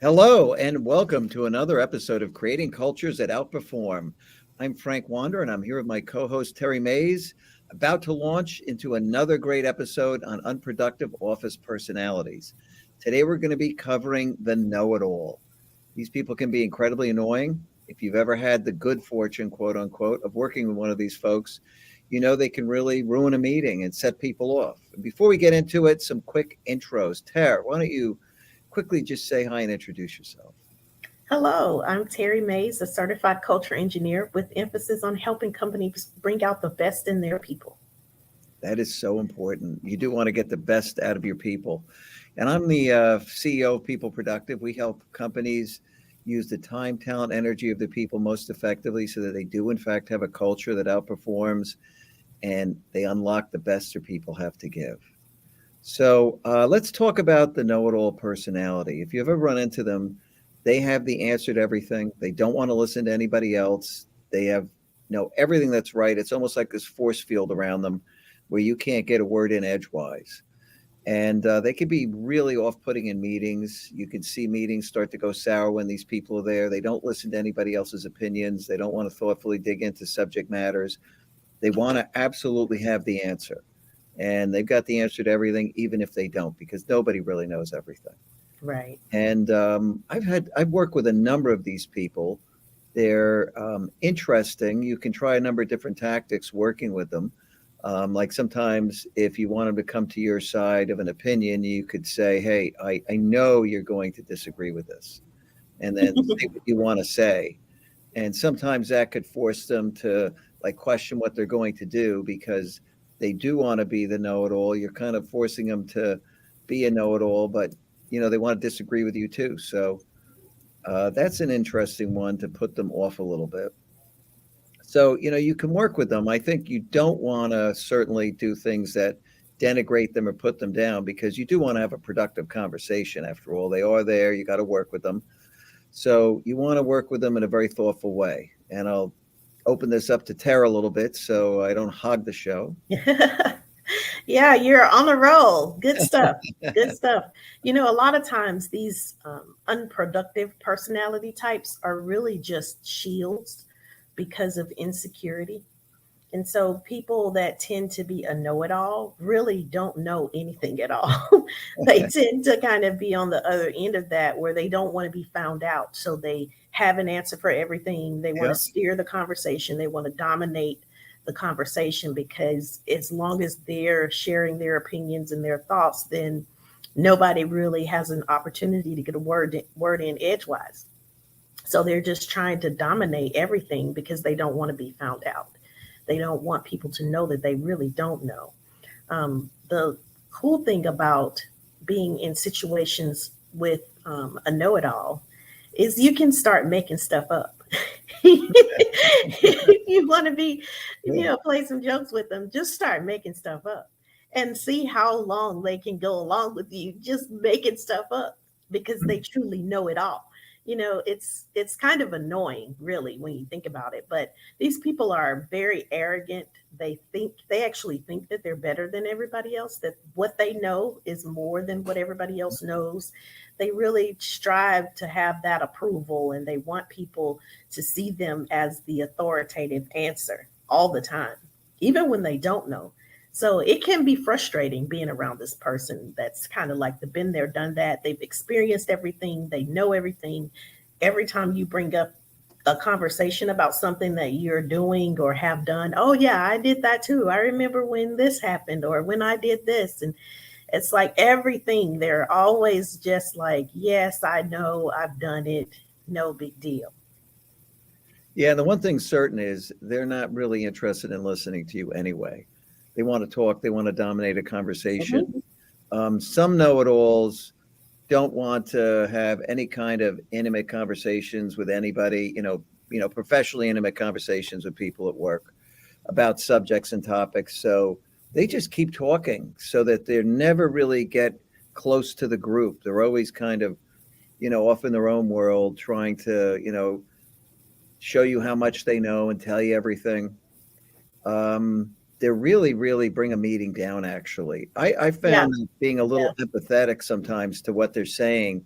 Hello, and welcome to another episode of Creating Cultures that Outperform. I'm Frank Wander, and I'm here with my co host, Terry Mays, about to launch into another great episode on unproductive office personalities. Today, we're going to be covering the know it all. These people can be incredibly annoying. If you've ever had the good fortune, quote unquote, of working with one of these folks, you know they can really ruin a meeting and set people off. And before we get into it, some quick intros. Tara, why don't you quickly just say hi and introduce yourself? Hello, I'm Terry Mays, a certified culture engineer with emphasis on helping companies bring out the best in their people. That is so important. You do want to get the best out of your people. And I'm the CEO of People Productive. We help companies use the time, talent, energy of the people most effectively so that they do, in fact, have a culture that outperforms and they unlock the best their people have to give. So let's talk about the know it all personality. If you ever run into them, they have the answer to everything. They don't want to listen to anybody else. They have know everything that's right. It's almost like this force field around them where you can't get a word in edgewise. And they can be really off putting in meetings. You can see meetings start to go sour when these people are there. They don't listen to anybody else's opinions. They don't want to thoughtfully dig into subject matters. They want to absolutely have the answer. And they've got the answer to everything, even if they don't, because nobody really knows everything. Right. And I've worked with a number of these people. They're interesting. You can try a number of different tactics working with them. Like sometimes if you want them to come to your side of an opinion, you could say, hey, I know you're going to disagree with this, and then say what you want to say. And sometimes that could force them to like question what they're going to do because they do want to be the know-it-all. You're kind of forcing them to be a know-it-all, but they want to disagree with you too. So that's an interesting one to put them off a little bit. So you can work with them. I think you don't want to certainly do things that denigrate them or put them down because you do want to have a productive conversation. After all, they are there. You got to work with them. So you want to work with them in a very thoughtful way. And I'll open this up to Tara a little bit so I don't hog the show. Yeah, you're on a roll. Good stuff. Good stuff. A lot of times these unproductive personality types are really just shields because of insecurity. And so people that tend to be a know it all really don't know anything at all. They tend to kind of be on the other end of that where they don't want to be found out. So they have an answer for everything. They want Yeah. to steer the conversation, they want to dominate the conversation because as long as they're sharing their opinions and their thoughts, then nobody really has an opportunity to get a word in edgewise. So they're just trying to dominate everything because they don't want to be found out. They don't want people to know that they really don't know. The cool thing about being in situations with a know it all is you can start making stuff up. If you want to be, Yeah. play some jokes with them, just start making stuff up and see how long they can go along with you just making stuff up because they truly know it all. It's kind of annoying really when you think about it, but these people are very arrogant. They actually think that they're better than everybody else, that what they know is more than what everybody else knows. They really strive to have that approval and they want people to see them as the authoritative answer all the time, even when they don't know. So it can be frustrating being around this person that's kind of like the been there, done that. They've experienced everything, they know everything. Every time you bring up a conversation about something that you're doing or have done, oh, yeah, I did that too. I remember when this happened or when I did this. And it's like everything, they're always just like, yes, I know, I've done it. No big deal. Yeah, the one thing certain is they're not really interested in listening to you anyway. They want to talk, they want to dominate a conversation. Mhm. Some know it alls don't want to have any kind of intimate conversations with anybody, professionally intimate conversations with people at work about subjects and topics. So they just keep talking so that they never really get close to the group. They're always kind of, off in their own world, trying to, show you how much they know and tell you everything. They really, really bring a meeting down, actually. I Yeah, found that being a yeah. little empathetic sometimes to what they're saying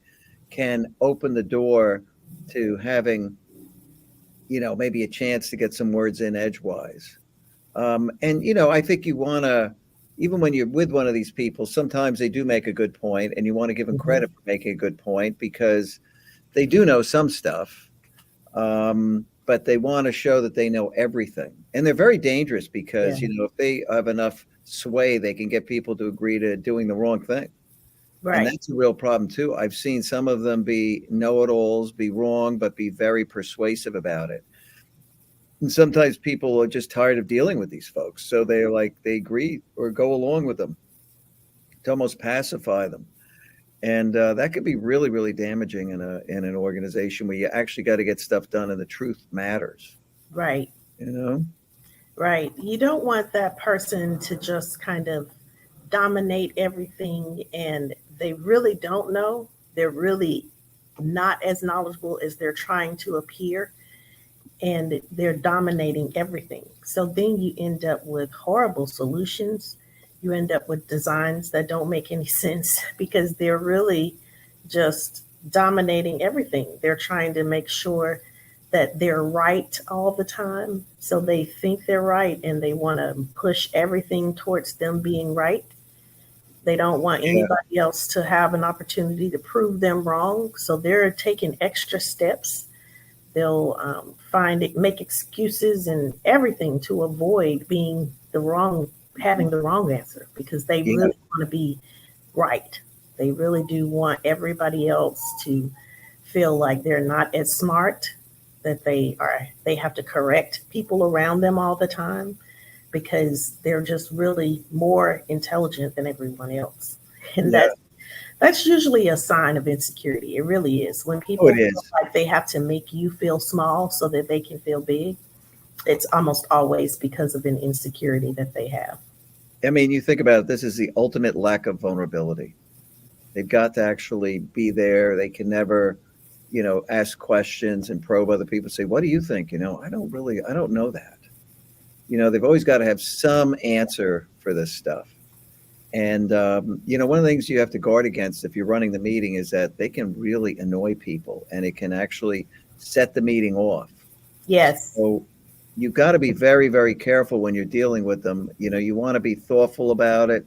can open the door to having, maybe a chance to get some words in edgewise. And, I think you want to, even when you're with one of these people, sometimes they do make a good point, and you want to give them Mhm. credit for making a good point because they do know some stuff. But they want to show that they know everything. And they're very dangerous Yeah, because, if they have enough sway, they can get people to agree to doing the wrong thing. And right. that's a real problem too. I've seen some of them be know-it-alls, be wrong, but be very persuasive about it. And sometimes people are just tired of dealing with these folks. So they're like, they agree or go along with them to almost pacify them. And that could be really, really damaging in an organization where you actually got to get stuff done and the truth matters. Right. You know? Right. You don't want that person to just kind of dominate everything and they really don't know. They're really not as knowledgeable as they're trying to appear and they're dominating everything. So then you end up with horrible solutions. You end up with designs that don't make any sense because they're really just dominating everything. They're trying to make sure that they're right all the time. So they think they're right and they want to push everything towards them being right. They don't want Yeah. anybody else to have an opportunity to prove them wrong. So they're taking extra steps. They'll find it, make excuses and everything to avoid being the wrong, having the wrong answer because they Yeah. really want to be right. They really do want everybody else to feel like they're not as smart, that they have to correct people around them all the time because they're just really more intelligent than everyone else. And Yeah. that's usually a sign of insecurity. It really is. When Oh, people it feel is. like they have to make you feel small so that they can feel big, it's almost always because of an insecurity that they have. I mean, you think about it, this is the ultimate lack of vulnerability. They've got to actually be there. They can never, ask questions and probe other people, say, what do you think? I don't know that. They've always got to have some answer for this stuff. And, one of the things you have to guard against if you're running the meeting is that they can really annoy people and it can actually set the meeting off. Yes. So you've got to be very, very careful when you're dealing with them. You want to be thoughtful about it.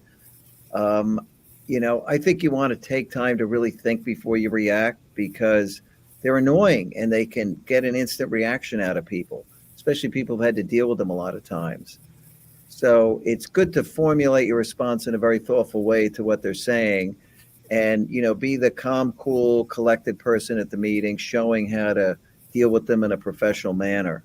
Um, I think you want to take time to really think before you react because they're annoying and they can get an instant reaction out of people, especially people who've had to deal with them a lot of times. So it's good to formulate your response in a very thoughtful way to what they're saying and, be the calm, cool, collected person at the meeting, showing how to deal with them in a professional manner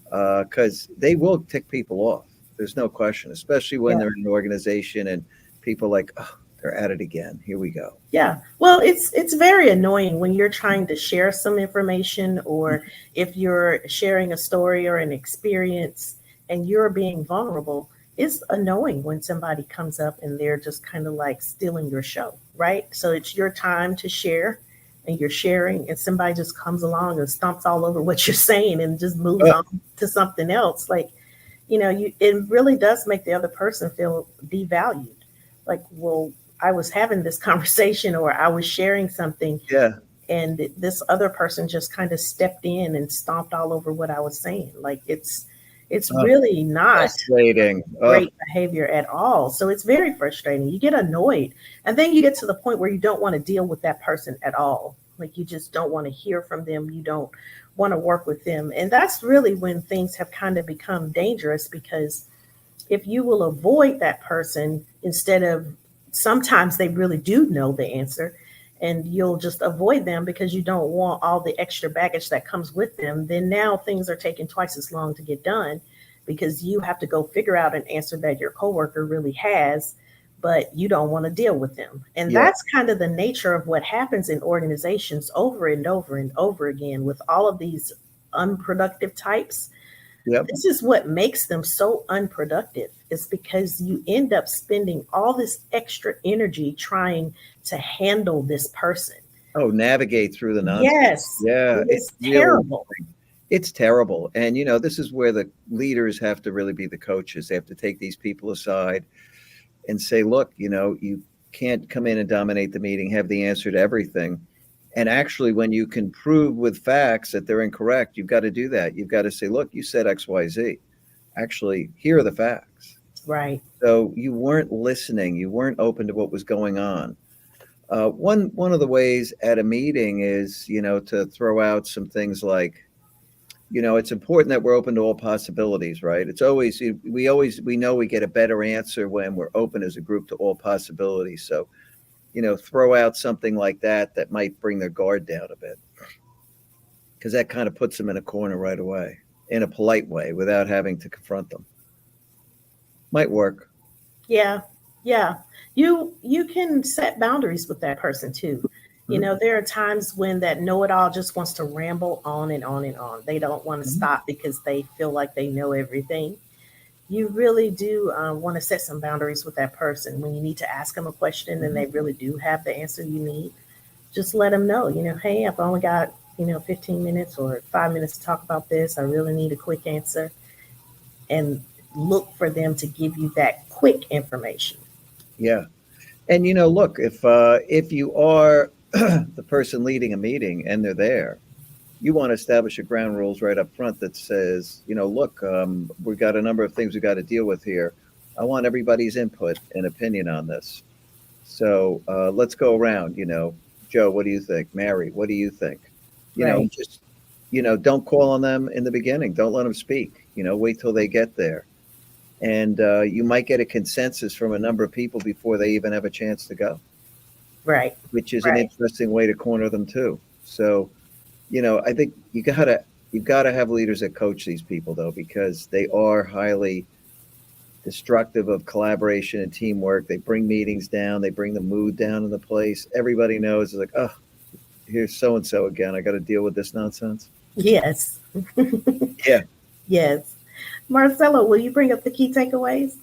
because they will tick people off. There's no question, especially when Yeah. they're in an organization and people like, oh, they're at it again. Here we go. Yeah. Well, it's very annoying when you're trying to share some information or if you're sharing a story or an experience and you're being vulnerable. It's annoying when somebody comes up and they're just kind of like stealing your show, right? So it's your time to share and you're sharing and somebody just comes along and stomps all over what you're saying and just moves Uh, on to something else. Like, it really does make the other person feel devalued. Like, well, I was having this conversation or I was sharing something yeah. and this other person just kind of stepped in and stomped all over what I was saying. Like it's Uh, really not Frustrating. great behavior at all. So it's very frustrating. You get annoyed and then you get to the point where you don't want to deal with that person at all. Like you just don't want to hear from them. You don't want to work with them. And that's really when things have kind of become dangerous because if you will avoid that person instead of sometimes they really do know the answer and you'll just avoid them because you don't want all the extra baggage that comes with them, then now things are taking twice as long to get done because you have to go figure out an answer that your coworker really has, but you don't want to deal with them. And Yeah. that's kind of the nature of what happens in organizations over and over and over again with all of these unproductive types. Yep. This is what makes them so unproductive is because you end up spending all this extra energy trying to handle this person. Oh, navigate through the nonsense. Yes, Yeah. it It's is really, terrible. it's terrible. And, this is where the leaders have to really be the coaches. They have to take these people aside and say, look, you can't come in and dominate the meeting, have the answer to everything. And actually, when you can prove with facts that they're incorrect, you've got to do that. You've got to say, look, you said XYZ. Actually, here are the facts. Right. So you weren't listening. You weren't open to what was going on. One of the ways at a meeting is, to throw out some things like, it's important that we're open to all possibilities, right? It's always we know we get a better answer when we're open as a group to all possibilities. So, throw out something like that might bring their guard down a bit, because that kind of puts them in a corner right away in a polite way without having to confront them. Might work. Yeah. Yeah. You can set boundaries with that person too. You Mhm. know, there are times when that know-it-all just wants to ramble on and on and on. They don't want to Mhm. stop because they feel like they know everything. You really do want to set some boundaries with that person. When you need to ask them a question and Mhm. they really do have the answer you need, just let them know, hey, I've only got, 15 minutes or 5 minutes to talk about this. I really need a quick answer, and look for them to give you that quick information. Yeah. And look, if you are the person leading a meeting and they're there, you want to establish a ground rules right up front that says, look, we've got a number of things we got to deal with here. I want everybody's input and opinion on this. So let's go around. Joe, what do you think? Mary, what do you think? Right. Just don't call on them in the beginning. Don't let them speak. Wait till they get there, and you might get a consensus from a number of people before they even have a chance to go, Right. which is an Right. interesting way to corner them too. So I think you gotta have leaders that coach these people though, because they are highly destructive of collaboration and teamwork. They bring meetings down. They bring the mood down in the place. Everybody knows it's like, oh, here's so and so again. I got to deal with this nonsense. Yes. Yeah. Yes. Marcelo, will you bring up the key takeaways?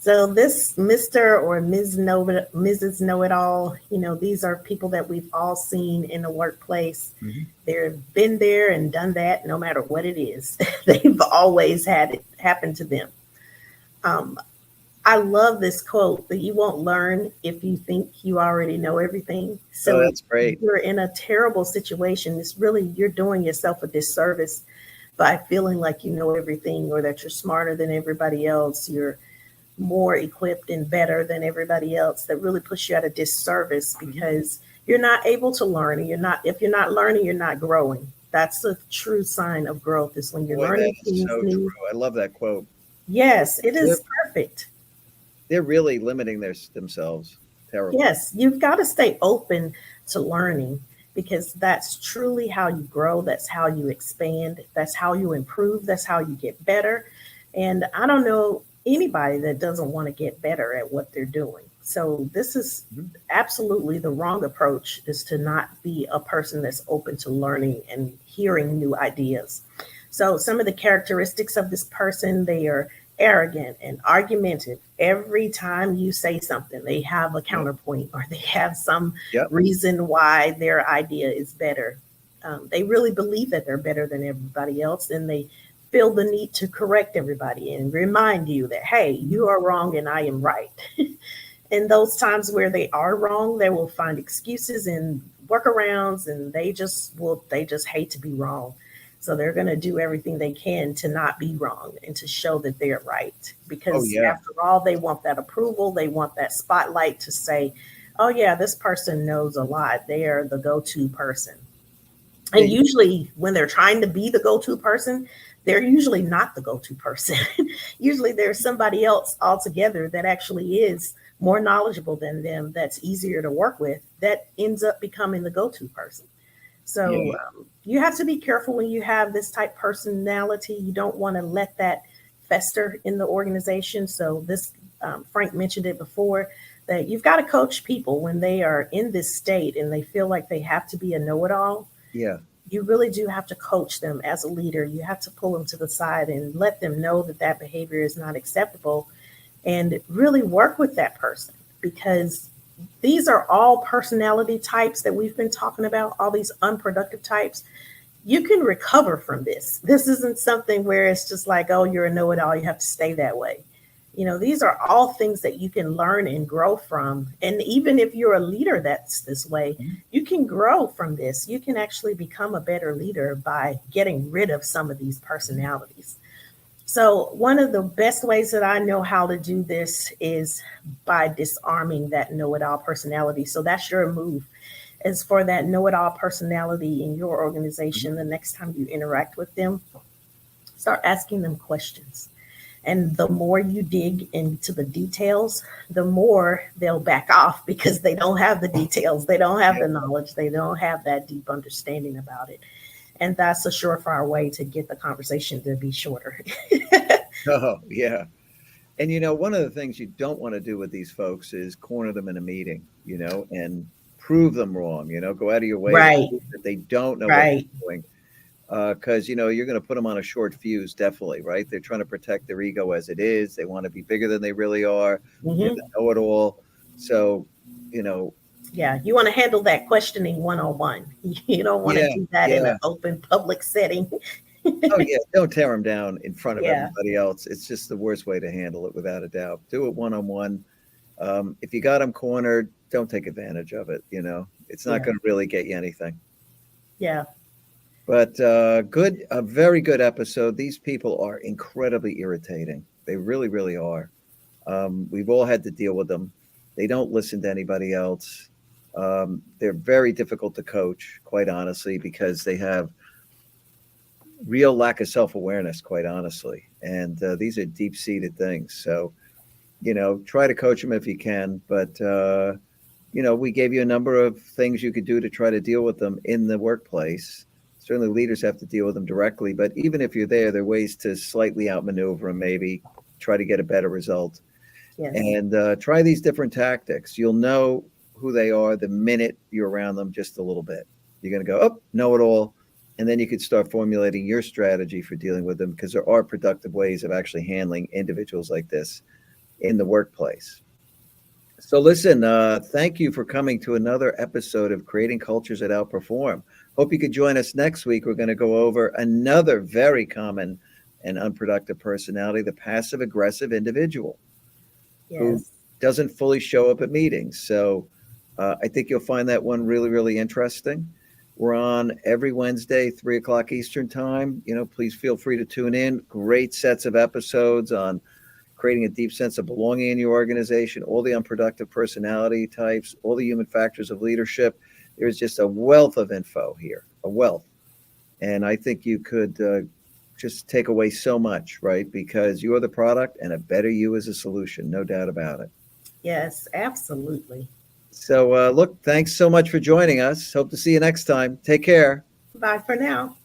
So this Mr. or Mrs. Know It All, these are people that we've all seen in the workplace. Mhm. They've been there and done that no matter what it is. They've always had it happen to them. Um, I love this quote that you won't learn if you think you already know everything. Oh, So that's great. you're in a terrible situation. It's really, you're doing yourself a disservice by feeling like you know everything or that you're smarter than everybody else. You're more equipped and better than everybody else. That really puts you at a disservice Mhm. because you're not able to learn, and if you're not learning, you're not growing. That's a true sign of growth, is when you're Boy, that learning is things so new. true. I love that quote. Yes, it They're, is perfect. they're really limiting themselves terribly. Yes, you've got to stay open to learning, because that's truly how you grow. That's how you expand. That's how you improve. That's how you get better. And I don't know anybody that doesn't want to get better at what they're doing. So this is Mhm. absolutely the wrong approach, is to not be a person that's open to learning and hearing new ideas. So some of the characteristics of this person: they are arrogant and argumentative. Every time you say something, they have a Yep. counterpoint, or they have some Yep. reason why their idea is better. They really believe that they're better than everybody else, and they feel the need to correct everybody and remind you that, hey, Mhm. you are wrong and I am right. In those times where they are wrong, they will find excuses and workarounds, and they just hate to be wrong. So they're going to do everything they can to not be wrong and to show that they're right. Oh Because yeah. after all, they want that approval. They want that spotlight to say, oh, yeah, this person knows a lot. They are the go to person. Yeah. And usually, when they're trying to be the go to person, they're usually not the go to person. Usually, there's somebody else altogether that actually is more knowledgeable than them, that's easier to work with, that ends up becoming the go to person. So Yeah. you have to be careful when you have this type personality. You don't want to let that fester in the organization. So this, Frank mentioned it before, that you've got to coach people when they are in this state and they feel like they have to be a know-it-all. Yeah. You really do have to coach them as a leader. You have to pull them to the side and let them know that that behavior is not acceptable, and really work with that person, because these are all personality types that we've been talking about, all these unproductive types. You can recover from this. This isn't something where it's just like, oh, you're a know it all, you have to stay that way. These are all things that you can learn and grow from. And even if you're a leader that's this way, you can grow from this. You can actually become a better leader by getting rid of some of these personalities. So, one of the best ways that I know how to do this is by disarming that know it all personality. So, that's your move, is for that know it all personality in your organization. The next time you interact with them, start asking them questions. And the more you dig into the details, the more they'll back off because they don't have the details, they don't have the knowledge, they don't have that deep understanding about it. And that's a surefire way to get the conversation to be shorter. Oh, yeah. And one of the things you don't want to do with these folks is corner them in a meeting, and prove them wrong, go out of your way to Right, prove that they don't know what right. they're doing. Because you're going to put them on a short fuse, definitely, right? They're trying to protect their ego as it is. They want to be bigger than they really are. They're Hmm. the know-it-all. So, you know, Yeah, you want to handle that questioning one on one. You don't want to yeah, do that in yeah. an open public setting. Oh, yeah. Don't tear them down in front of Yeah, everybody else. It's just the worst way to handle it, without a doubt. Do it one on one. If you got them cornered, don't take advantage of it. It's not yeah, going to really get you anything. yeah, But a very good episode. These people are incredibly irritating. They really, really are. We've all had to deal with them. They don't listen to anybody else. They're very difficult to coach, quite honestly, because they have real lack of self awareness, quite honestly. And these are deep seated things. So, try to coach them if you can. But, we gave you a number of things you could do to try to deal with them in the workplace. Certainly, leaders have to deal with them directly. But even if you're there are ways to slightly outmaneuver them, maybe try to get a better result. yes, And try these different tactics. You'll know who they are the minute you're around them just a little bit. You're going to go, oh, know it all. And then you could start formulating your strategy for dealing with them, because there are productive ways of actually handling individuals like this in the workplace. So, listen, thank you for coming to another episode of Creating Cultures That Outperform. Hope you could join us next week. We're going to go over another very common and unproductive personality, the passive aggressive individual, who yes. doesn't fully show up at meetings. So I think you'll find that one really, really interesting. We're on every Wednesday, 3 o'clock Eastern time. Please feel free to tune in. Great sets of episodes on creating a deep sense of belonging in your organization, all the unproductive personality types, all the human factors of leadership. There's just a wealth of info here, a wealth. And I think you could just take away so much, right? Because you are the product and a better you is a solution, no doubt about it. Yes, absolutely. So, look, thanks so much for joining us. Hope to see you next time. Take care. Bye for now.